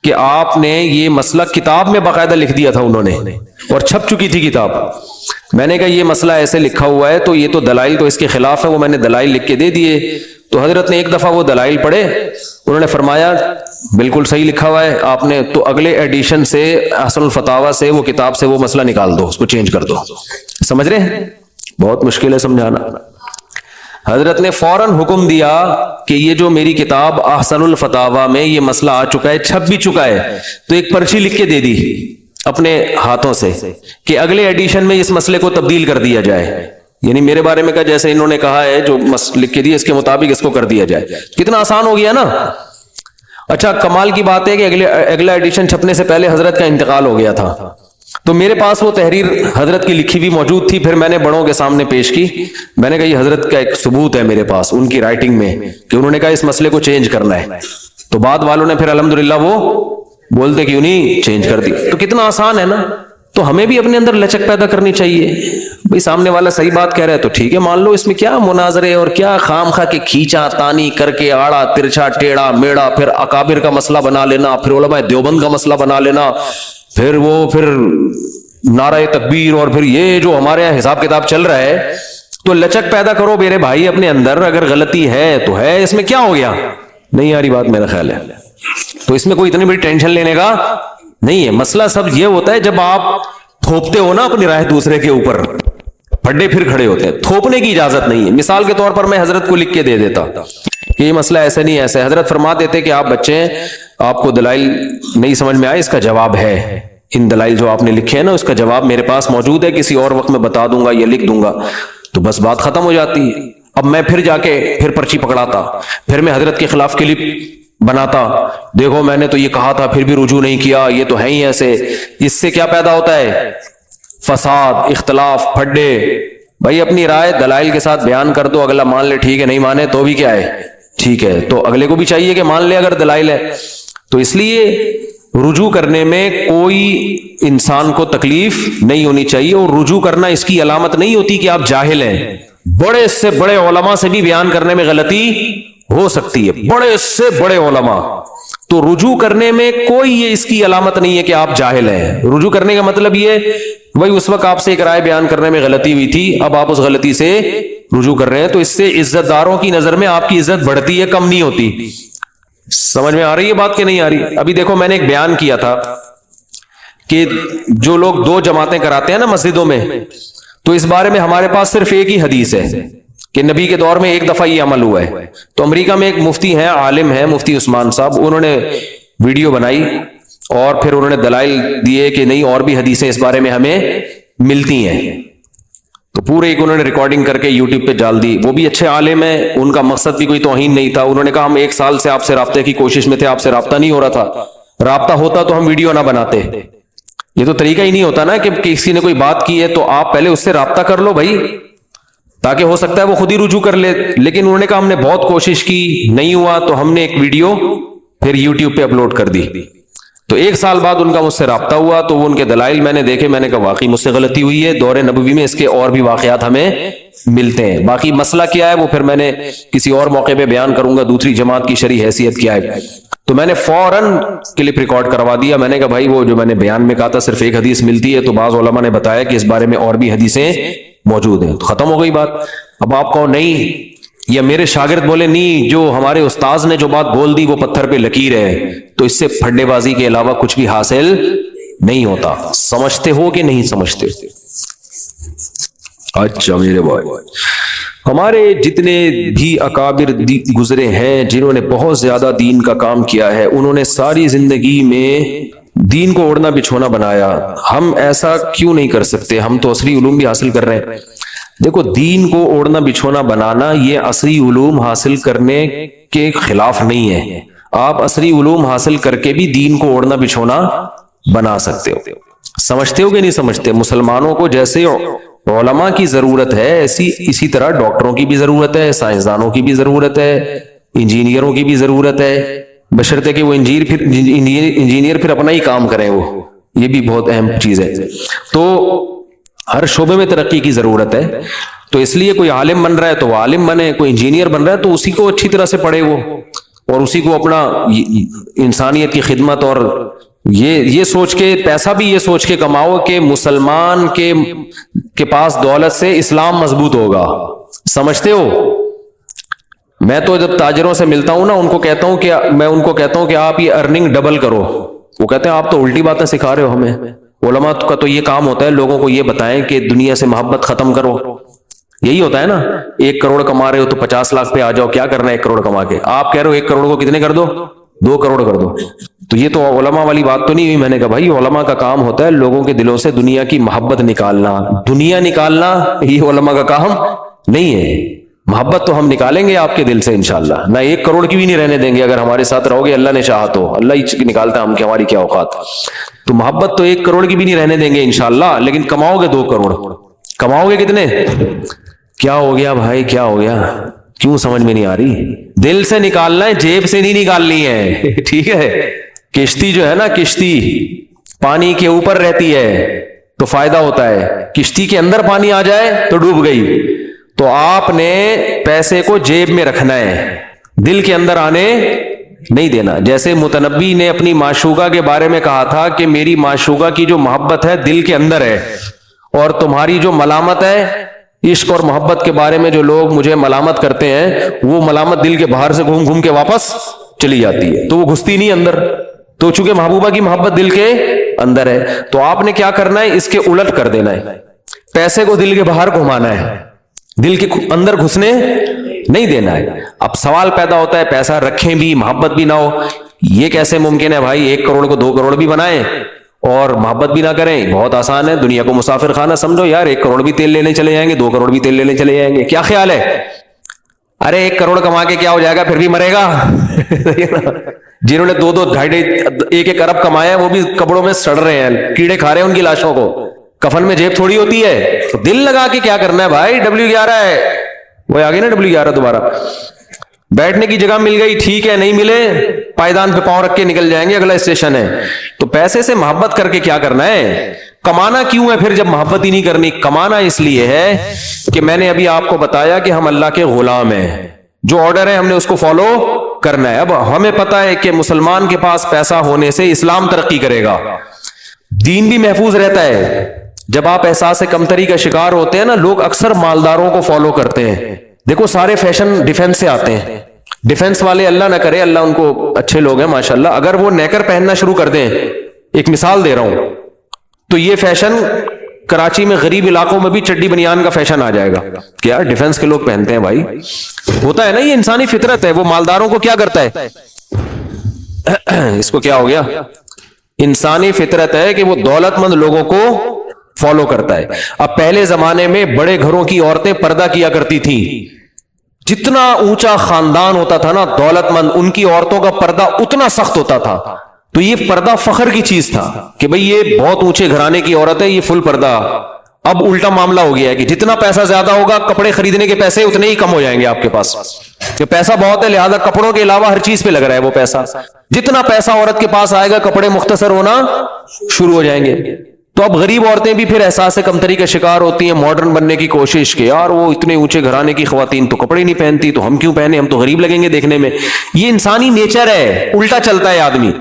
کہ آپ نے یہ مسئلہ کتاب میں باقاعدہ لکھ دیا تھا انہوں نے، اور چھپ چکی تھی کتاب. میں نے کہا یہ مسئلہ ایسے لکھا ہوا ہے تو یہ تو دلائل تو اس کے خلاف ہے، وہ میں نے دلائل لکھ کے دے دیے. تو حضرت نے ایک دفعہ وہ دلائل پڑھے، انہوں نے فرمایا بالکل صحیح لکھا ہوا ہے آپ نے، تو اگلے ایڈیشن سے احسن الفتاوی سے وہ کتاب سے وہ مسئلہ نکال دو، اس کو چینج کر دو. سمجھ رہے ہیں؟ بہت مشکل ہے سمجھانا. حضرت نے فوراً حکم دیا کہ یہ جو میری کتاب احسن الفتاوی میں یہ مسئلہ آ چکا ہے، چھپ بھی چکا ہے، تو ایک پرچی لکھ کے دے دی اپنے ہاتھوں سے کہ اگلے ایڈیشن میں اس مسئلے کو تبدیل کر دیا جائے. یعنی میرے بارے میں کہا جیسے انہوں نے کہا ہے جو لکھ کے دیا اس کے مطابق اس کو کر دیا جائے. کتنا آسان ہو گیا نا. اچھا کمال کی بات ہے کہ اگلا ایڈیشن چھپنے سے پہلے حضرت کا انتقال ہو گیا تھا، تو میرے پاس وہ تحریر حضرت کی لکھی ہوئی موجود تھی. پھر میں نے بڑوں کے سامنے پیش کی، میں نے کہا یہ حضرت کا ایک ثبوت ہے میرے پاس ان کی رائٹنگ میں کہ انہوں نے کہا اس مسئلے کو چینج کرنا ہے. تو بعد والوں نے پھر الحمدللہ وہ بولتے کیوں نہیں چینج کر دی. تو کتنا آسان ہے نا. تو ہمیں بھی اپنے اندر لچک پیدا کرنی چاہیے. بھئی سامنے والا صحیح بات کہہ رہا ہے تو ٹھیک ہے مان لو، اس میں کیا مناظرے اور کیا خام خواہ کے کھینچا تانی کر کے آڑا ترچھا ٹیڑھا میڑا، پھر اکابر کا مسئلہ بنا لینا، پھر علماء دیوبند کا مسئلہ بنا لینا، پھر نعرہ تکبیر، اور پھر یہ جو ہمارے یہاں حساب کتاب چل رہا ہے. تو لچک پیدا کرو میرے بھائی اپنے اندر. اگر غلطی ہے تو ہے، اس میں کیا ہو گیا؟ نہیں آ رہی بات میرا خیال ہے. تو اس میں کوئی اتنی بڑی ٹینشن لینے کا نہیں ہے. مسئلہ سب یہ ہوتا ہے جب آپ تھوپتے ہو نا اپنی رائے دوسرے کے اوپر، پھڈے پھر کھڑے ہوتے ہیں. تھوپنے کی اجازت نہیں ہے. مثال کے طور پر میں حضرت کو لکھ کے دے دیتا کہ یہ مسئلہ ایسے نہیں ایسے. حضرت فرما دیتے کہ آپ بچے ہیں، آپ کو دلائل نہیں سمجھ میں آئے، اس کا جواب ہے، ان دلائل جو آپ نے لکھے ہیں نا اس کا جواب میرے پاس موجود ہے، کسی اور وقت میں بتا دوں گا یا لکھ دوں گا. تو بس بات ختم ہو جاتی. اب میں پھر جا کے پھر پرچی پکڑاتا، پھر میں حضرت کے خلاف کلپ بناتا، دیکھو میں نے تو یہ کہا تھا پھر بھی رجوع نہیں کیا، یہ تو ہے ہی ایسے. اس سے کیا پیدا ہوتا ہے؟ فساد، اختلاف، پھڈے. بھائی اپنی رائے دلائل کے ساتھ بیان کر دو، اگلا مان لے ٹھیک ہے، نہیں مانے تو بھی کیا ہے ٹھیک ہے. تو اگلے کو بھی چاہیے کہ مان لے اگر دلائل ہے. تو اس لیے رجوع کرنے میں کوئی انسان کو تکلیف نہیں ہونی چاہیے. اور رجوع کرنا اس کی علامت نہیں ہوتی کہ آپ جاہل ہیں. بڑے سے بڑے علماء سے بھی بیان کرنے میں غلطی ہو سکتی ہے، بڑے سے بڑے علماء. تو رجوع کرنے میں کوئی یہ اس کی علامت نہیں ہے کہ آپ جاہل ہیں. رجوع کرنے کا مطلب یہ وہی اس وقت آپ سے ایک رائے بیان کرنے میں غلطی ہوئی تھی، اب آپ اس غلطی سے رجوع کر رہے ہیں، تو اس سے عزت داروں کی نظر میں آپ کی عزت بڑھتی ہے، کم نہیں ہوتی. سمجھ میں آ رہی ہے بات کہ نہیں آ رہی؟ ابھی دیکھو میں نے ایک بیان کیا تھا کہ جو لوگ دو جماعتیں کراتے ہیں نا مسجدوں میں، تو اس بارے میں ہمارے پاس صرف ایک ہی حدیث ہے کہ نبی کے دور میں ایک دفعہ یہ عمل ہوا ہے. تو امریکہ میں ایک مفتی ہیں، عالم ہیں، مفتی عثمان صاحب، انہوں نے ویڈیو بنائی اور پھر انہوں نے دلائل دیے کہ نہیں اور بھی حدیثیں اس بارے میں ہمیں ملتی ہیں. تو پورے ایک انہوں نے ریکارڈنگ کر کے یوٹیوب پہ ڈال دی. وہ بھی اچھے عالم ہیں، ان کا مقصد بھی کوئی توہین نہیں تھا. انہوں نے کہا ہم 1 سال سے آپ سے رابطے کی کوشش میں تھے، آپ سے رابطہ نہیں ہو رہا تھا، رابطہ ہوتا تو ہم ویڈیو نہ بناتے. یہ تو طریقہ ہی نہیں ہوتا نا کہ کسی نے کوئی بات کی ہے تو آپ پہلے اس سے رابطہ کر لو بھائی، تاکہ ہو سکتا ہے وہ خود ہی رجوع کر لے. لیکن انہوں نے کہا ہم نے بہت کوشش کی، نہیں ہوا، تو ہم نے ایک ویڈیو پھر یوٹیوب پہ اپلوڈ کر دی. تو 1 سال بعد ان کا مجھ سے رابطہ ہوا، تو وہ ان کے دلائل میں نے دیکھے، میں نے کہا واقعی مجھ سے غلطی ہوئی ہے. دور نبوی میں اس کے اور بھی واقعات ہمیں ملتے ہیں. باقی مسئلہ کیا ہے وہ پھر میں نے کسی اور موقع پہ بیان کروں گا، دوسری جماعت کی شرعی حیثیت کیا ہے. تو میں نے فوراً کلپ ریکارڈ کروا دیا. میں نے کہا بھائی وہ جو میں نے بیان میں کہا تھا صرف ایک حدیث ملتی ہے، تو بعض علماء نے بتایا کہ اس بارے میں اور بھی حدیثیں موجود ہیں. تو ختم ہو گئی بات. اب آپ کہو نہیں، یا میرے شاگرد بولے نہیں، جو ہمارے استاذ نے جو بات بول دی وہ پتھر پہ لکیر ہے، تو اس سے پھڈے بازی کے علاوہ کچھ بھی حاصل نہیں ہوتا. سمجھتے ہو کہ نہیں سمجھتے؟ اچھا میرے بھائی، ہمارے جتنے بھی اکابر گزرے ہیں جنہوں نے بہت زیادہ دین کا کام کیا ہے، انہوں نے ساری زندگی میں دین کو اوڑھنا بچھونا بنایا. ہم ایسا کیوں نہیں کر سکتے؟ ہم تو عصری علوم بھی حاصل کر رہے ہیں. دیکھو دین کو اوڑھنا بچھونا بنانا یہ عصری علوم حاصل کرنے کے خلاف نہیں ہے. آپ عصری علوم حاصل کر کے بھی دین کو اوڑھنا بچھونا بنا سکتے ہو. سمجھتے ہو کہ نہیں سمجھتے؟ مسلمانوں کو جیسے علماء کی ضرورت ہے اسی طرح ڈاکٹروں کی بھی ضرورت ہے، سائنسدانوں کی بھی ضرورت ہے، انجینئروں کی بھی ضرورت ہے، بشرطے کہ وہ انجینئر پھر اپنا ہی کام کریں. وہ یہ بھی بہت اہم چیز ہے. تو ہر شعبے میں ترقی کی ضرورت ہے. تو اس لیے کوئی عالم بن رہا ہے تو وہ عالم بنے، کوئی انجینئر بن رہا ہے تو اسی کو اچھی طرح سے پڑھے وہ. اور اسی کو اپنا انسانیت کی خدمت اور یہ سوچ کے پیسہ بھی یہ سوچ کے کماؤ کہ مسلمان کے پاس دولت سے اسلام مضبوط ہوگا. سمجھتے ہو؟ میں تو جب تاجروں سے ملتا ہوں نا ان کو کہتا ہوں کہ آپ یہ ارننگ ڈبل کرو. وہ کہتے ہیں آپ تو الٹی باتیں سکھا رہے ہو ہمیں. علماء کا تو یہ کام ہوتا ہے لوگوں کو یہ بتائیں کہ دنیا سے محبت ختم کرو. یہی ہوتا ہے نا. 1 کروڑ کما رہے ہو تو 50 لاکھ پہ آ جاؤ. کیا کرنا ہے 1 کروڑ کما کے؟ آپ کہہ رہے ہو 1 کروڑ کو کتنے کر دو؟ 2 کروڑ کر دو. تو یہ تو علماء والی بات تو نہیں ہوئی. میں نے کہا بھائی علماء کا کام ہوتا ہے لوگوں کے دلوں سے دنیا کی محبت نکالنا. دنیا نکالنا یہ علماء کا کام نہیں ہے. محبت تو ہم نکالیں گے آپ کے دل سے انشاءاللہ. نہ 1 کروڑ کی بھی نہیں رہنے دیں گے اگر ہمارے ساتھ رہو گے. اللہ نے چاہا تو اللہ ہی نکالتا ہے ہم کی ہماری کیا اوقات. تو محبت تو 1 کروڑ کی بھی نہیں رہنے دیں گے انشاءاللہ. لیکن کماؤ گے 2 کروڑ. کماؤ گے کتنے؟ کیا ہو گیا بھائی کیا ہو گیا؟ کیوں سمجھ میں نہیں آ رہی؟ دل سے نکالنا ہے جیب سے نہیں نکالنی ہے. ٹھیک ہے. کشتی جو ہے نا کشتی پانی کے اوپر رہتی ہے تو فائدہ ہوتا ہے. کشتی کے اندر پانی آ جائے تو ڈوب گئی. تو آپ نے پیسے کو جیب میں رکھنا ہے دل کے اندر آنے نہیں دینا. جیسے متنبی نے اپنی معشوقہ کے بارے میں کہا تھا کہ میری معشوقہ کی جو محبت ہے دل کے اندر ہے اور تمہاری جو ملامت ہے عشق اور محبت کے بارے میں جو لوگ مجھے ملامت کرتے ہیں وہ ملامت دل کے باہر سے گھوم گھوم کے واپس چلی جاتی ہے تو وہ گھستی نہیں اندر. تو چونکہ محبوبہ کی محبت دل کے اندر ہے تو آپ نے کیا کرنا ہے اس کے الٹ کر دینا ہے. پیسے کو دل کے باہر گھمانا ہے دل کے اندر گھسنے نہیں دینا ہے. اب سوال پیدا ہوتا ہے پیسہ رکھیں بھی محبت بھی نہ ہو. یہ کیسے ممکن ہے بھائی؟ 1 کروڑ کو 2 کروڑ بھی بنائیں اور محبت بھی نہ کریں. بہت آسان ہے. دنیا کو مسافر خانہ سمجھو یار. 1 کروڑ بھی تیل لینے چلے جائیں گے 2 کروڑ بھی تیل لینے چلے جائیں گے. کیا خیال ہے؟ ارے 1 کروڑ کما کے کیا ہو جائے گا پھر بھی مرے گا. جنہوں نے 2 2 1 ارب کمایا وہ بھی کپڑوں میں سڑ رہے ہیں کیڑے کھا رہے ہیں ان کی لاشوں کو. کفن میں جیب تھوڑی ہوتی ہے. تو دل لگا کے کیا کرنا ہے بھائی. W11 ہے وہ آگے نا W11 دوبارہ. بیٹھنے کی جگہ مل گئی ٹھیک ہے نہیں ملے پائیدان پہ پاؤں رکھ کے نکل جائیں گے اگلا اسٹیشن ہے. تو پیسے سے محبت کر کے کیا کرنا ہے؟ کمانا کیوں ہے پھر جب محبت ہی نہیں کرنی؟ کمانا اس لیے ہے کہ میں نے ابھی آپ کو بتایا کہ ہم اللہ کے غلام ہیں. جو آرڈر ہے ہم نے اس کو فالو کرنا ہے. اب ہمیں پتا ہے کہ مسلمان کے پاس پیسہ ہونے سے اسلام ترقی کرے گا دین بھی محفوظ رہتا ہے. جب آپ احساس کمتری کا شکار ہوتے ہیں نا لوگ اکثر مالداروں کو فالو کرتے ہیں. دیکھو سارے فیشن ڈیفنس سے آتے ہیں. ڈیفنس والے اللہ نہ کرے اللہ ان کو اچھے لوگ ہیں ماشاءاللہ اگر وہ نیکر پہننا شروع کر دیں ایک مثال دے رہا ہوں تو یہ فیشن کراچی میں غریب علاقوں میں بھی چڈی بنیان کا فیشن آ جائے گا. کیا ڈیفنس کے لوگ پہنتے ہیں بھائی؟ ہوتا ہے نا یہ انسانی فطرت ہے. وہ مالداروں کو کیا کرتا ہے اس کو کیا ہو گیا؟ انسانی فطرت ہے کہ وہ دولت مند لوگوں کو فالو کرتا ہے. اب پہلے زمانے میں بڑے گھروں کی عورتیں پردہ کیا کرتی تھیں. جتنا اونچا خاندان ہوتا تھا نا دولت مند ان کی عورتوں کا پردہ اتنا سخت ہوتا تھا. تو یہ پردہ فخر کی چیز تھا کہ بھئی یہ بہت اونچے گھرانے کی عورت ہے یہ فل پردہ. اب الٹا معاملہ ہو گیا ہے کہ جتنا پیسہ زیادہ ہوگا کپڑے خریدنے کے پیسے اتنے ہی کم ہو جائیں گے آپ کے پاس. کہ پیسہ بہت ہے لہذا کپڑوں کے علاوہ ہر چیز پہ لگ رہا ہے وہ پیسہ. جتنا پیسہ عورت کے پاس آئے گا کپڑے مختصر ہونا شروع ہو جائیں گے. تو اب غریب عورتیں بھی پھر احساس کمتری کا شکار ہوتی ہیں ماڈرن بننے کی کوشش کہ یار وہ اتنے اونچے گھرانے کی خواتین تو کپڑے نہیں پہنتی تو ہم کیوں پہنے ہم تو غریب لگیں گے دیکھنے میں. یہ انسانی نیچر ہے الٹا چلتا ہے آدمی.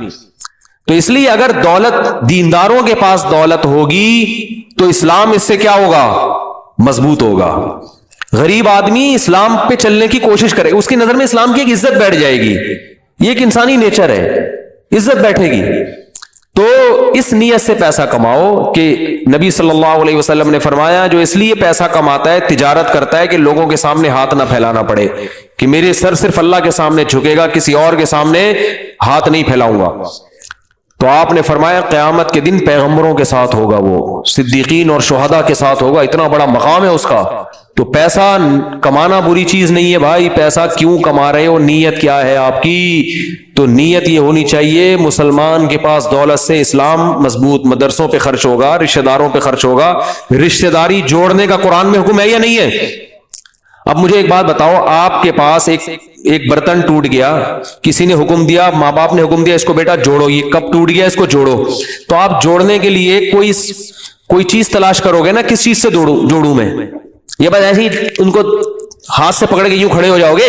تو اس لیے اگر دولت دینداروں کے پاس دولت ہوگی تو اسلام اس سے کیا ہوگا؟ مضبوط ہوگا. غریب آدمی اسلام پہ چلنے کی کوشش کرے اس کی نظر میں اسلام کی ایک عزت بیٹھ جائے گی. یہ ایک انسانی نیچر ہے عزت بیٹھے گی. تو اس نیت سے پیسہ کماؤ کہ نبی صلی اللہ علیہ وسلم نے فرمایا جو اس لیے پیسہ کماتا ہے تجارت کرتا ہے کہ لوگوں کے سامنے ہاتھ نہ پھیلانا پڑے کہ میرے سر صرف اللہ کے سامنے جھکے گا کسی اور کے سامنے ہاتھ نہیں پھیلاؤں گا. تو آپ نے فرمایا قیامت کے دن پیغمبروں کے ساتھ ہوگا وہ صدیقین اور شہداء کے ساتھ ہوگا. اتنا بڑا مقام ہے اس کا. تو پیسہ کمانا بری چیز نہیں ہے بھائی. پیسہ کیوں کما رہے ہو نیت کیا ہے آپ کی؟ تو نیت یہ ہونی چاہیے مسلمان کے پاس دولت سے اسلام مضبوط. مدرسوں پہ خرچ ہوگا رشتہ داروں پہ خرچ ہوگا. رشتہ داری جوڑنے کا قرآن میں حکم ہے یا نہیں ہے؟ اب مجھے ایک بات بتاؤ آپ کے پاس ایک برتن ٹوٹ گیا کسی نے حکم دیا ماں باپ نے حکم دیا اس کو بیٹا جوڑو. یہ کب ٹوٹ گیا اس کو جوڑو. تو آپ جوڑنے کے لیے کوئی چیز تلاش کرو گے نا کس چیز سے جوڑوں میں؟ یہ بات ایسے ہی ان کو ہاتھ سے پکڑ کے یوں کھڑے ہو جاؤ گے؟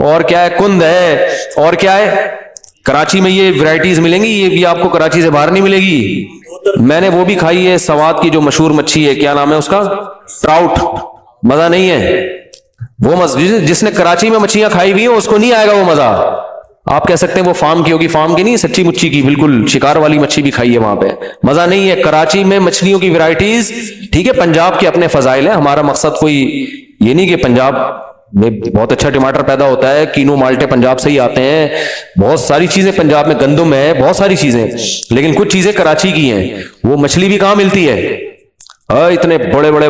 اور کیا ہے کند ہے, اور کیا ہے. کراچی میں یہ ورائٹیز ملیں گی, یہ بھی آپ کو کراچی سے باہر نہیں ملے گی. میں نے وہ بھی کھائی ہے, سوات کی جو مشہور مچھی ہے, کیا نام ہے اس کا, ٹراؤٹ. مزہ نہیں ہے وہ جس نے کراچی میں مچھلیاں کھائی ہوئی ہیں اس کو نہیں آئے گا وہ مزہ. آپ کہہ سکتے ہیں وہ فارم کی ہوگی, فارم کی نہیں, سچی مچھی کی, بالکل شکار والی مچھی بھی کھائی ہے وہاں پہ, مزہ نہیں ہے. کراچی میں مچھلیوں کی ورائٹیز, ٹھیک ہے پنجاب کے اپنے فضائل ہیں, ہمارا مقصد کوئی یہ نہیں کہ پنجاب میں بہت اچھا ٹماٹر پیدا ہوتا ہے, کینو مالٹے پنجاب سے ہی آتے ہیں, بہت ساری چیزیں پنجاب میں, گندم ہے, بہت ساری چیزیں, لیکن کچھ چیزیں کراچی کی ہیں. وہ مچھلی بھی کہاں ملتی ہے, اتنے بڑے بڑے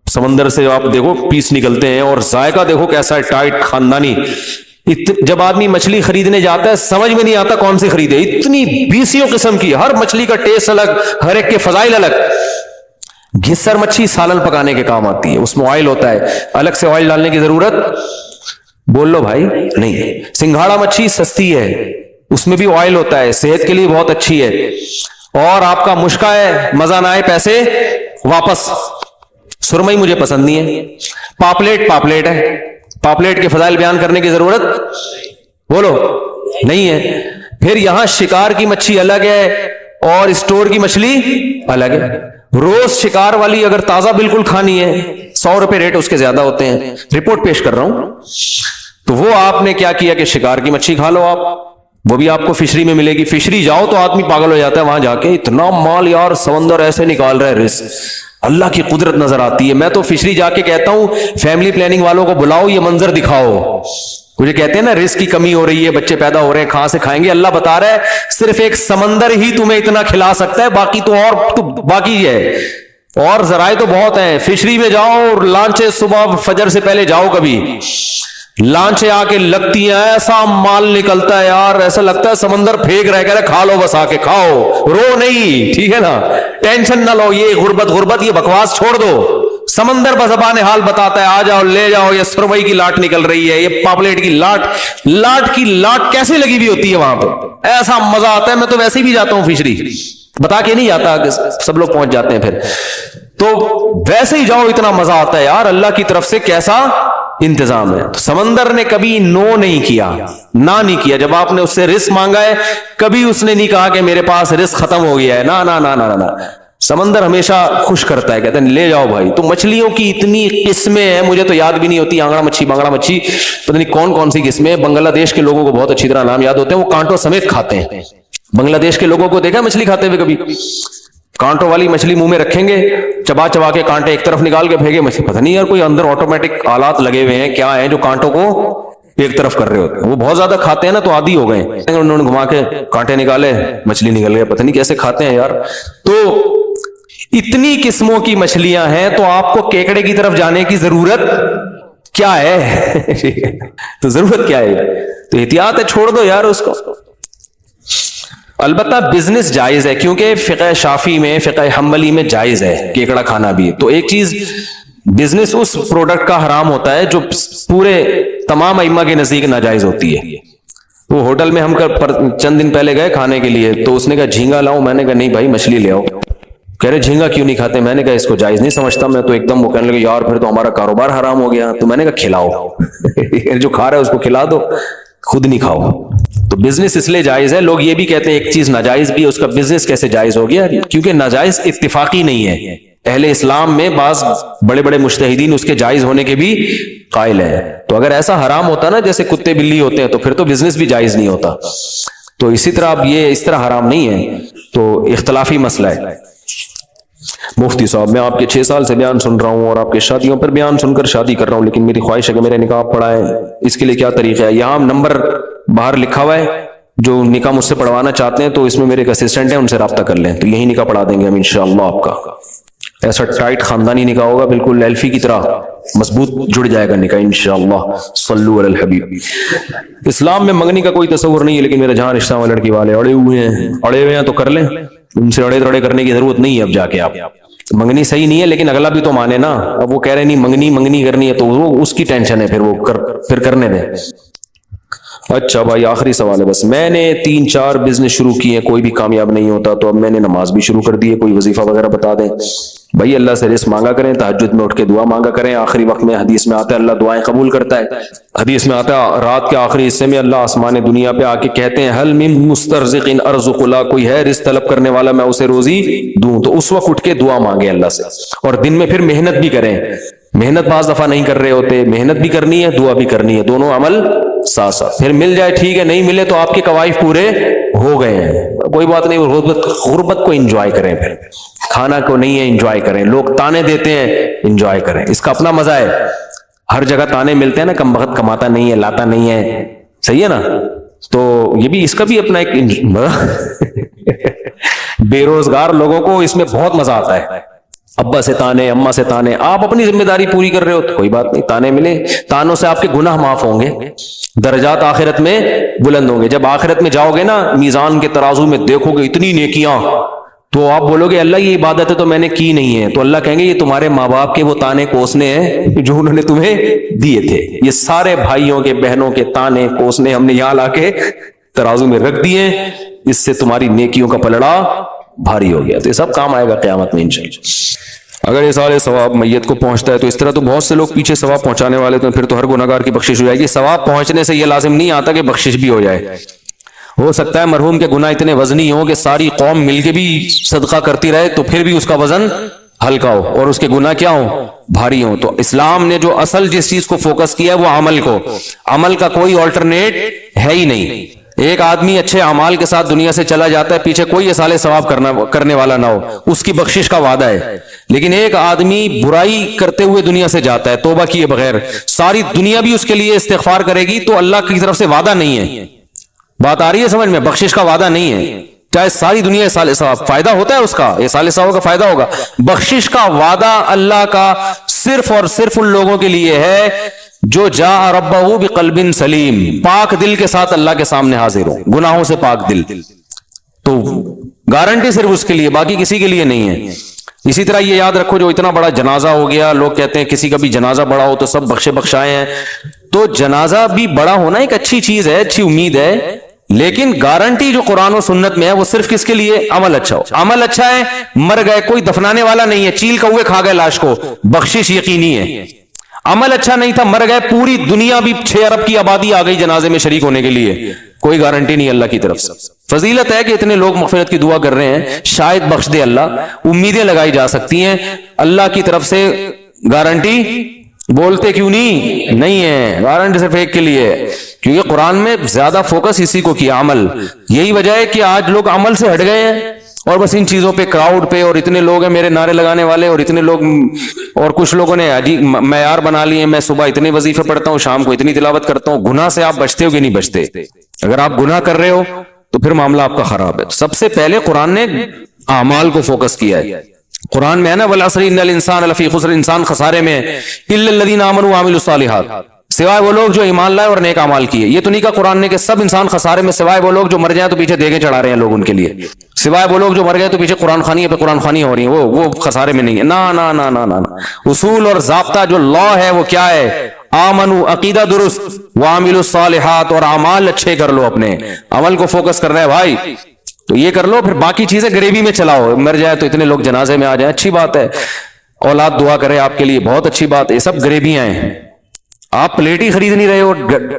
سمندر سے آپ دیکھو پیس نکلتے ہیں, اور ذائقہ دیکھو کیسا ہے, ٹائٹ خاندانی. جب آدمی مچھلی خریدنے جاتا ہے سمجھ میں نہیں آتا کون سی خریدے, اتنی 20 قسم کی, ہر مچھلی کا ٹیسٹ الگ, ہر ایک کے فضائل الگ. گھسر مچھی سالن پکانے کے کام آتی ہے, اس میں آئل ہوتا ہے, الگ سے آئل ڈالنے کی ضرورت بول لو بھائی نہیں. سنگھاڑا مچھی سستی ہے, اس میں بھی آئل ہوتا ہے, صحت کے لیے بہت اچھی ہے, اور آپ کا مشکا ہے, مزہ نہ آئے پیسے واپس. سرمئی مجھے پسند نہیں ہے. پاپلیٹ, پاپلیٹ ہے, پاپلیٹ کے فضائل بیان کرنے کی ضرورت بولو نہیں ہے. پھر یہاں شکار کی مچھی الگ ہے اور اسٹور کی مچھلی الگ ہے. روز شکار والی اگر تازہ بالکل کھانی ہے 100 روپے ریٹ اس کے زیادہ ہوتے ہیں, رپورٹ پیش کر رہا ہوں. تو وہ آپ نے کیا کیا کہ شکار کی مچھی کھا لو آپ, وہ بھی آپ کو فشری میں ملے گی. فشری جاؤ تو آدمی پاگل ہو جاتا ہے وہاں جا کے, اتنا مال یار, سمندر ایسے نکال رہا ہے رزق, اللہ کی قدرت نظر آتی ہے. میں تو فشری جا کے کہتا ہوں فیملی پلاننگ والوں کو بلاؤ, یہ منظر دکھاؤ. مجھے کہتے ہیں نا رزق کی کمی ہو رہی ہے, بچے پیدا ہو رہے ہیں, کہاں سے کھائیں گے. اللہ بتا رہا ہے صرف ایک سمندر ہی تمہیں اتنا کھلا سکتا ہے, باقی تو اور باقی ہے, اور ذرائع تو بہت ہیں. فشری میں جاؤ اور لانچیں صبح فجر سے پہلے جاؤ, کبھی لانچیں آ کے لگتی ہیں, ایسا مال نکلتا ہے یار, ایسا لگتا ہے سمندر پھینک رہا ہے, کہہ رہے کھا لو بس آ کے کھاؤ, رو نہیں, ٹھیک ہے نا, ٹینشن نہ لو. یہ غربت یہ بکواس چھوڑ دو. سمندر بزبان حال بتاتا ہے, آ جاؤ لے جاؤ. یہ سرمئی کی لاٹ نکل رہی ہے, یہ پاپلیٹ کی لاٹ کی لاٹ کیسے لگی ہوئی ہوتی ہے وہاں پہ, ایسا مزہ آتا ہے. میں تو ویسے ہی بھی جاتا ہوں فشری, بتا کے نہیں جاتا, سب لوگ پہنچ جاتے ہیں پھر, تو ویسے ہی جاؤ, اتنا مزہ آتا ہے یار. اللہ کی طرف سے کیسا انتظام ہے. تو سمندر نے کبھی نو نہیں کیا, نہ نہیں کیا. جب آپ نے اس سے رزق مانگا ہے کبھی اس نے نہیں کہا کہ میرے پاس رزق ختم ہو گیا ہے, نا نا نا نا نا. سمندر ہمیشہ خوش کرتا ہے, کہتے ہیں لے جاؤ بھائی. تو مچھلیوں کی اتنی قسمیں ہیں, مجھے تو یاد بھی نہیں ہوتی. آنگڑا مچھی, بانگڑا مچھی, پتہ نہیں کون کون سی قسمیں. بنگلہ دیش کے لوگوں کو بہت اچھی طرح نام یاد ہوتے ہیں, وہ کانٹوں سمیت کھاتے ہیں. بنگلہ دیش کے لوگوں کو دیکھا مچھلی کھاتے ہوئے کبھی؟ کانٹوں والی مچھلی منہ میں رکھیں گے, چبا چبا کے کانٹے ایک طرف نکال کے پھینگے مچھلی. پتہ نہیں یار کوئی اندر آٹومیٹک آلات لگے ہوئے ہیں کیا ہیں جو کانٹوں کو ایک طرف کر رہے ہوتے ہیں. وہ بہت زیادہ کھاتے ہیں نا تو عادی ہو گئے, انہوں نے گھما کے کانٹے نکالے, مچھلی نکل گئے. پتہ نہیں کیسے کھاتے ہیں یار. تو اتنی قسموں کی مچھلیاں ہیں, تو آپ کو کیکڑے کی طرف جانے کی ضرورت کیا ہے؟ تو ضرورت کیا ہے؟ تو احتیاط ہے, چھوڑ دو یار اس کو. البتہ بزنس جائز ہے, کیونکہ فقہ شافی میں, فقہ حنبلی میں جائز ہے کیکڑا کھانا بھی. تو ایک چیز بزنس اس پروڈکٹ کا حرام ہوتا ہے جو پورے تمام ائمہ کے نزدیک ناجائز ہوتی ہے. وہ ہوٹل میں ہم چند دن پہلے گئے کھانے کے لیے, تو اس نے کہا جھینگا لاؤ. میں نے کہا نہیں بھائی مچھلی لے آؤ. کہہ رہے جھینگا کیوں نہیں کھاتے؟ میں نے کہا اس کو جائز نہیں سمجھتا میں. تو ایک دم وہ کہنے لگے یار پھر تو ہمارا کاروبار حرام ہو گیا. تو میں نے کہا کھلاؤ, جو کھا رہا ہے اس کو کھلا دو, خود نہیں کھاؤ. تو بزنس اس لیے جائز ہے. لوگ یہ بھی کہتے ہیں ایک چیز ناجائز بھی ہے, اس کا بزنس کیسے جائز ہو گیا؟ کیونکہ ناجائز اتفاقی نہیں ہے. اہل اسلام میں بعض بڑے بڑے مجتہدین اس کے جائز ہونے کے بھی قائل ہیں. تو اگر ایسا حرام ہوتا نا جیسے کتے بلی ہوتے ہیں, تو پھر تو بزنس بھی جائز نہیں ہوتا. تو اسی طرح اب یہ اس طرح حرام نہیں ہے, تو اختلافی مسئلہ ہے. مفتی صاحب میں آپ کے 6 سال سے بیان سن رہا ہوں اور آپ کے شادیوں پر بیان سن کر شادی کر رہا ہوں, لیکن میری خواہش ہے کہ میرے نکاح پڑھائیں, اس کے لیے کیا طریقہ ہے؟ یہاں نمبر باہر لکھا ہوا ہے, جو نکاح مجھ سے پڑھوانا چاہتے ہیں تو اس میں میرے ایک اسسٹنٹ ہیں, ان سے رابطہ کر لیں, تو یہی نکاح پڑھا دیں گے ہم انشاءاللہ. آپ کا ایسا ٹائٹ خاندانی نکاح ہوگا, بالکل ایلفی کی طرح مضبوط جڑ جائے گا نکاح انشاءاللہ. صلو علی الحبیب. اسلام میں منگنی کا کوئی تصور نہیں ہے, لیکن میرے جہاں رشتہ والے لڑکی والے اڑے ہوئے ہیں تو کر لیں, ان سے اڑے تڑے کرنے کی ضرورت نہیں ہے. اب جا کے آپ منگنی صحیح نہیں ہے, لیکن اگلا بھی تو مانے نا. اب وہ کہہ رہے نہیں منگنی کرنی ہے, تو وہ اس کی ٹینشن ہے, پھر وہ پھر کرنے دیں. اچھا بھائی آخری سوال ہے بس. میں نے 3-4 بزنس شروع کیے ہیں, کوئی بھی کامیاب نہیں ہوتا, تو اب میں نے نماز بھی شروع کر دی ہے, کوئی وظیفہ وغیرہ بتا دیں. بھائی اللہ سے رزق مانگا کریں, تہجد میں اٹھ کے دعا مانگا کریں. آخری وقت میں حدیث میں آتا ہے اللہ دعائیں قبول کرتا ہے. حدیث میں آتا ہے رات کے آخری حصے میں اللہ آسمان دنیا پہ آ کے کہتے ہیں حل من مسترزق ارزق لا, کوئی ہے رزق طلب کرنے والا میں اسے روزی دوں. تو اس وقت اٹھ کے دعا مانگے اللہ سے, اور دن میں پھر محنت بھی کریں. محنت بعض دفعہ نہیں کر رہے ہوتے, محنت بھی کرنی ہے, دعا بھی کرنی ہے, دونوں عمل ساتھ ساتھ. پھر مل جائے ٹھیک ہے, نہیں ملے تو آپ کے قوائف پورے ہو گئے ہیں, کوئی بات نہیں. غربت کو انجوائے کریں, پھر کھانا کو نہیں ہے انجوائے کریں. لوگ تانے دیتے ہیں انجوائے کریں, اس کا اپنا مزہ ہے. ہر جگہ تانے ملتے ہیں نا, کم وقت کماتا نہیں ہے, لاتا نہیں ہے, صحیح ہے نا. تو یہ بھی اس کا بھی اپنا ایک بے روزگار لوگوں کو اس میں بہت مزہ آتا ہے. ابا سے تانے, اما سے تانے, آپ اپنی ذمہ داری پوری کر رہے ہو تو کوئی بات نہیں, تانے ملے. تانوں سے آپ کے گناہ معاف ہوں گے, درجات آخرت میں بلند ہوں گے. جب آخرت میں جاؤ گے نا, میزان کے ترازو میں دیکھو گے اتنی نیکیاں, تو آپ بولو گے اللہ یہ عبادت ہے تو میں نے کی نہیں ہے. تو اللہ کہیں گے یہ تمہارے ماں باپ کے وہ تانے کوسنے ہیں جو انہوں نے تمہیں دیے تھے. یہ سارے بھائیوں کے بہنوں کے تانے کوسنے ہم نے یہاں لا کے ترازو میں رکھ دیے, اس سے تمہاری نیکیوں کا پلڑا بھاری ہو گیا. تو یہ سب کام آئے گا قیامت میں انشاءاللہ. اگر یہ سارے ثواب میت کو پہنچتا ہے تو اس طرح تو بہت سے لوگ پیچھے ثواب پہنچانے والے, تو پھر تو ہر گناہگار کی بخشش ہو جائے گی. ثواب پہنچنے سے یہ لازم نہیں آتا کہ بخشش بھی ہو جائے. ہو سکتا ہے مرحوم کے گناہ اتنے وزنی ہوں کہ ساری قوم مل کے بھی صدقہ کرتی رہے تو پھر بھی اس کا وزن ہلکا ہو, اور اس کے گناہ کیا ہوں, بھاری ہوں. تو اسلام نے جو اصل جس چیز کو فوکس کیا ہے وہ عمل کو, عمل کا کوئی آلٹرنیٹ ہے ہی نہیں. ایک آدمی اچھے اعمال کے ساتھ دنیا سے چلا جاتا ہے, پیچھے کوئی اصالہ ثواب کرنے والا نہ ہو, اس کی بخشش کا وعدہ ہے. لیکن ایک آدمی برائی کرتے ہوئے دنیا سے جاتا ہے توبہ کیے بغیر, ساری دنیا بھی اس کے لیے استغفار کرے گی, تو اللہ کی طرف سے وعدہ نہیں ہے. بات آ رہی ہے سمجھ میں, بخشش کا وعدہ نہیں ہے. چاہے ساری دنیا اصالہ ثواب, فائدہ ہوتا ہے اس کا, اصالہ ثواب کا فائدہ ہوگا. بخشش کا وعدہ اللہ کا صرف اور صرف ان لوگوں کے لیے ہے جو جاء ربہ بقلب سلیم, پاک دل کے ساتھ اللہ کے سامنے حاضر ہو, گناہوں سے پاک دل. تو گارنٹی صرف اس کے لیے, باقی کسی کے لیے نہیں ہے. اسی طرح یہ یاد رکھو, جو اتنا بڑا جنازہ ہو گیا, لوگ کہتے ہیں کسی کا بھی جنازہ بڑا ہو تو سب بخشے بخشائے ہیں. تو جنازہ بھی بڑا ہونا ایک اچھی چیز ہے, اچھی امید ہے, لیکن گارنٹی جو قرآن و سنت میں ہے وہ صرف کس کے لیے, عمل اچھا ہو. عمل اچھا ہے, مر گئے, کوئی دفنانے والا نہیں ہے, چیل کوے کھا گئے لاش کو, بخشش یقینی ہے. عمل اچھا نہیں تھا, مر گئے, پوری دنیا بھی 6 ارب کی آبادی آ گئی جنازے میں شریک ہونے کے لیے, کوئی گارنٹی نہیں اللہ کی طرف سے. فضیلت ہے کہ اتنے لوگ مغفرت کی دعا کر رہے ہیں, شاید بخش دے اللہ, امیدیں لگائی جا سکتی ہیں. اللہ کی طرف سے گارنٹی بولتے کیوں نہیں ہے, گارنٹی صرف ایک کے لیے, کیونکہ قرآن میں زیادہ فوکس اسی کو کیا, عمل. یہی وجہ ہے کہ آج لوگ عمل سے ہٹ گئے ہیں اور بس ان چیزوں پہ, کراؤڈ پہ, اور اتنے لوگ ہیں میرے نعرے لگانے والے, اور اتنے لوگ, اور کچھ لوگوں نے معیار بنا لیے, میں صبح اتنے وظیفے پڑھتا ہوں, شام کو اتنی تلاوت کرتا ہوں. گناہ سے آپ بچتے ہو کہ نہیں بچتے؟ اگر آپ گناہ کر رہے ہو تو پھر معاملہ آپ کا خراب ہے. سب سے پہلے قرآن نے اعمال کو فوکس کیا ہے. قرآن میں ہے نا والعصر ان الانسان لفی خسر, انسان خسارے میں ہے, الا الذین آمنوا وعملوا الصالحات, سوائے وہ لوگ جو ایمان لائے اور نیک اعمال کیے. یہ تو نہیں کہا قرآن نے کہ سب انسان خسارے میں, سوائے وہ لوگ جو مر جائیں تو پیچھے دیگیں چڑھا رہے ہیں لوگ ان کے لیے, سوائے وہ لوگ جو مر گئے تو پیچھے قرآن خوانی پہ قرآن خوانی ہو رہی ہیں, وہ خسارے میں نہیں ہے. نا نا نا نا نا, اصول اور ضابطہ جو لا ہے وہ کیا ہے, آمنو, عقیدہ درست, وعملوا الصالحات, اور اعمال اچھے کر لو, اپنے عمل کو فوکس کر رہے ہیں بھائی, تو یہ کر لو. پھر باقی چیزیں گریوی میں چلاؤ, مر جائے تو اتنے لوگ جنازے میں آ جائیں, اچھی بات ہے, اولاد دعا کرے آپ کے لیے, بہت اچھی بات ہے. یہ سب گریویاں ہیں. آپ پلیٹ ہی خرید نہیں رہے ہو,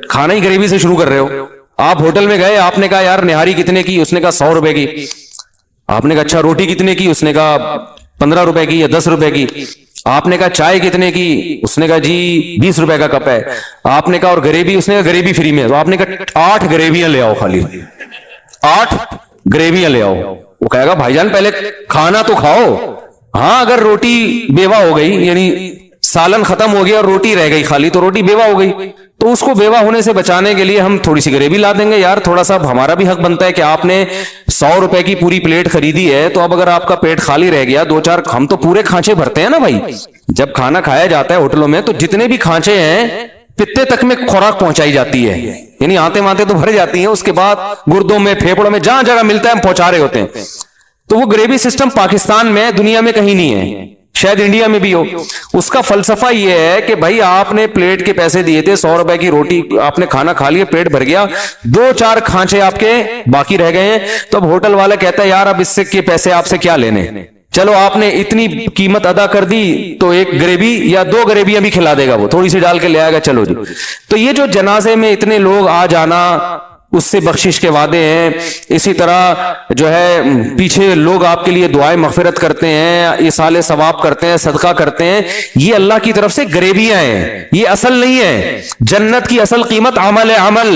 کھانا ہی گریوی سے شروع کر رہے ہو. آپ ہوٹل میں گئے, آپ نے کہا یار نہاری کتنے کی, اس نے کہا 100 روپے کی. آپ نے کہا اچھا روٹی کتنے کی, اس نے کہا 15 روپے کی یا 10 روپے کی. آپ نے کہا چائے کتنے کی, اس نے کہا جی 20 روپے کا کپ ہے. آپ نے کہا اور گریوی, اس نے کہا گریوی فری میں. تو آپ نے کہا 8 گریویاں لے آؤ, خالی 8 گریویاں لے آؤ. وہ کہے گا بھائی جان پہلے کھانا تو کھاؤ. ہاں اگر روٹی بیوہ ہو گئی, یعنی سالن ختم ہو گیا اور روٹی رہ گئی خالی, تو روٹی بیوہ ہو گئی, تو اس کو بیوہ ہونے سے بچانے کے لیے ہم تھوڑی سی گریوی لا دیں گے. یار تھوڑا سا ہمارا بھی حق بنتا ہے کہ آپ نے 100 روپے کی پوری پلیٹ خریدی ہے, تو اب اگر آپ کا پیٹ خالی رہ گیا, 2-4, ہم تو پورے کھانچے بھرتے ہیں نا بھائی. جب کھانا کھایا جاتا ہے ہوٹلوں میں تو جتنے بھی کھانچے ہیں پتے تک میں خوراک پہنچائی جاتی ہے, یعنی آتے ماتے تو بھر جاتی ہیں, اس کے بعد گردوں میں, پھیپڑوں میں, جہاں جگہ ملتا ہے ہم پہنچا رہے ہوتے ہیں. تو وہ گریوی سسٹم پاکستان میں, دنیا میں کہیں نہیں ہے, شاید انڈیا میں بھی ہو. اس کا فلسفہ یہ ہے کہ بھائی آپ نے پلیٹ کے پیسے دیے تھے, 100 روپے کی روٹی, آپ نے کھانا کھا لیا, پیٹ بھر گیا, 2-4 کھانچے آپ کے باقی رہ گئے ہیں, تو اب ہوٹل والا کہتا ہے یار اب اس سے کے پیسے آپ سے کیا لینے, چلو آپ نے اتنی قیمت ادا کر دی تو ایک گریوی یا 2 گریویاں بھی کھلا دے گا، وہ تھوڑی سی ڈال کے لے آئے گا، چلو جی۔ تو یہ جو جنازے میں اتنے لوگ آ جانا، اس سے بخشش کے وعدے ہیں، اسی طرح جو ہے پیچھے لوگ آپ کے لیے دعائیں مغفرت کرتے ہیں، ایصال ثواب کرتے ہیں، صدقہ کرتے ہیں، یہ اللہ کی طرف سے گریویاں ہیں، یہ اصل نہیں ہے۔ جنت کی اصل قیمت عمل ہے، عمل۔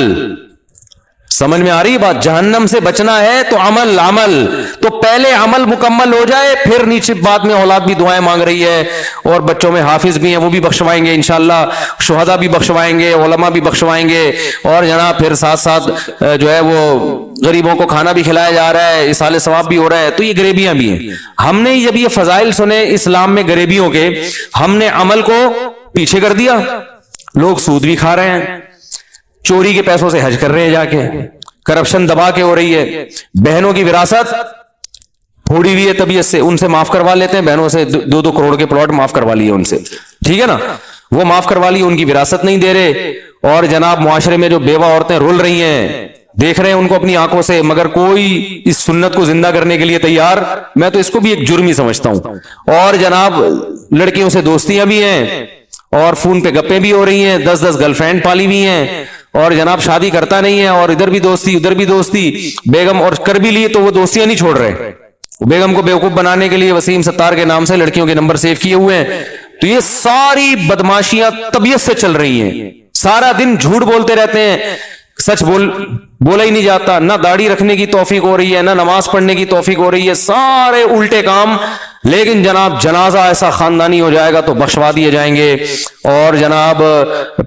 سمجھ میں آ رہی بات؟ جہنم سے بچنا ہے تو عمل، عمل تو پہلے عمل مکمل ہو جائے، پھر نیچے بعد میں اولاد بھی دعائیں مانگ رہی ہے، اور بچوں میں حافظ بھی ہیں، وہ بھی بخشوائیں گے انشاءاللہ، شہداء بھی بخشوائیں گے، علماء بھی بخشوائیں گے، اور جناب پھر ساتھ ساتھ جو ہے وہ غریبوں کو کھانا بھی کھلایا جا رہا ہے، ایصال ثواب بھی ہو رہا ہے، تو یہ غریبیاں بھی ہیں۔ ہم نے جب یہ فضائل سنے اسلام میں غریبیوں کے، ہم نے عمل کو پیچھے کر دیا۔ لوگ سود بھی کھا رہے ہیں، چوری کے پیسوں سے حج کر رہے ہیں جا کے، کرپشن دبا کے ہو رہی ہے، بہنوں کی وراثت پھوڑی ہوئی ہے طبیعت سے، ان سے معاف کروا لیتے ہیں، بہنوں سے 2-2 کروڑ کے پلاٹ معاف کروا لیے ان سے، ٹھیک ہے نا، وہ معاف کروا لی، ان کی وراثت نہیں دے رہے، اور جناب معاشرے میں جو بیوہ عورتیں رول رہی ہیں، دیکھ رہے ہیں ان کو اپنی آنکھوں سے، مگر کوئی اس سنت کو زندہ کرنے کے لیے تیار۔ میں تو اس کو بھی ایک جرم ہی سمجھتا ہوں۔ اور جناب لڑکیوں سے دوستیاں بھی ہیں، اور فون پہ گپیں بھی ہو رہی ہیں، 10-10 گرل فرینڈ پالی ہوئی ہیں، اور جناب شادی کرتا نہیں ہے، اور ادھر بھی دوستی ادھر بھی دوستی، بیگم اور کر بھی لیے تو وہ دوستیاں نہیں چھوڑ رہے، بیگم کو بیوقوف بنانے کے لیے وسیم ستار کے نام سے لڑکیوں کے نمبر سیو کیے ہوئے ہیں۔ تو یہ ساری بدماشیاں طبیعت سے چل رہی ہیں، سارا دن جھوٹ بولتے رہتے ہیں، سچ بولا ہی نہیں جاتا، نہ داڑھی رکھنے کی توفیق ہو رہی ہے، نہ نماز پڑھنے کی توفیق ہو رہی ہے، سارے الٹے کام۔ لیکن جناب جنازہ ایسا خاندانی ہو جائے گا تو بخشوا دیے جائیں گے، اور جناب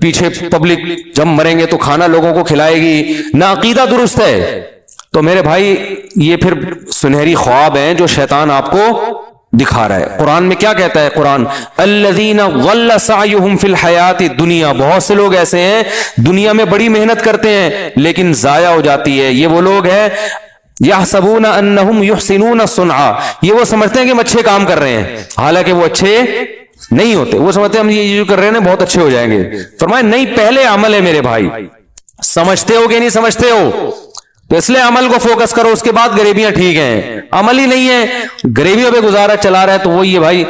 پیچھے پبلک جب مریں گے تو کھانا لوگوں کو کھلائے گی، نہ عقیدہ درست ہے۔ تو میرے بھائی یہ پھر سنہری خواب ہیں جو شیطان آپ کو دکھا رہا ہے۔ قرآن میں کیا کہتا ہے؟ قرآن الذین ضل سعیہم فی الحیات الدنیا، بہت سے لوگ ایسے ہیں دنیا میں بڑی محنت کرتے ہیں لیکن ضائع ہو جاتی ہے۔ یہ وہ لوگ ہیں یحسبون انہم یحسنون صنعا، یہ وہ سمجھتے ہیں کہ ہم اچھے کام کر رہے ہیں، حالانکہ وہ اچھے نہیں ہوتے، وہ سمجھتے ہیں ہم یہ جو کر رہے ہیں بہت اچھے ہو جائیں گے۔ فرمایا نہیں، پہلے عمل ہے میرے بھائی، سمجھتے ہو کہ نہیں سمجھتے ہو؟ تو اس لیے عمل کو فوکس کرو، اس کے بعد غریبیاں ٹھیک ہیں، عمل ہی نہیں ہے، غریبیوں پہ گزارا چلا رہا ہے، تو وہی ہے بھائی